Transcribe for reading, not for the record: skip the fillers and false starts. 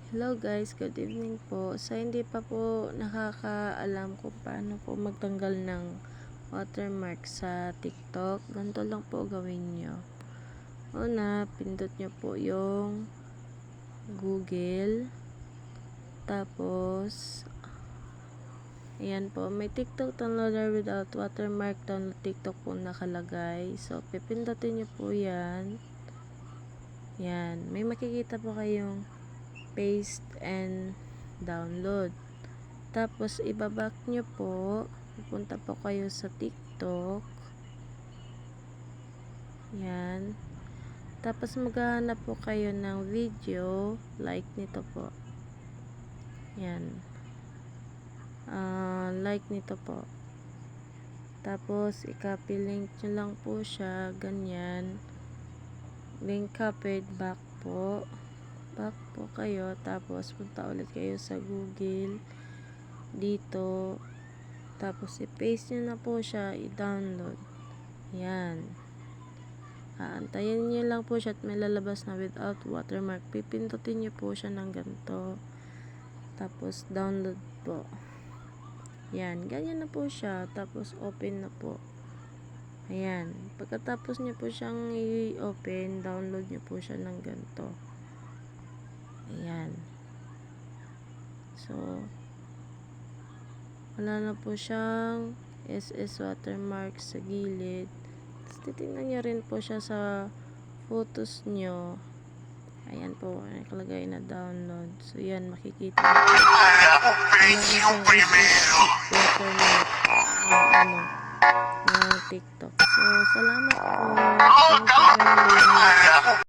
Hello guys, good evening po. Sa hindi pa po nakakaalam kung paano po magtanggal ng watermark sa TikTok, ganito lang po gawin nyo. Una, pindot nyo po yung Google. Tapos, ayan po, may TikTok downloader without watermark download TikTok po nakalagay. So, pipindutin nyo po yan. Yan, may makikita po kayong paste and download. Tapos ibabak nyo po, pupunta po kayo sa TikTok. Yan. Tapos maghahanap po kayo ng video like nito po. Yan. Like nito po. Tapos i-copy link nyo lang po siya, ganyan. Link copied, back po. Back po kayo, tapos punta ulit kayo sa Google dito, tapos i-paste nyo na po siya, i-download. Yan, aantayin nyo lang po siya at may lalabas na without watermark. Pipindutin nyo po siya ng ganito, tapos download po. Yan, ganyan na po siya, tapos open na po. Ayan, pagkatapos nyo po siyang i-open, download nyo po siya ng ganito. Ayan. So, wala na po siyang SS watermark sa gilid. Tapos, titignan nyo rin po siya sa photos nyo. Ayan po, nakalagay na download. So, yan, makikita nyo. Watermark ng TikTok. So, salamat po. Thank you very much.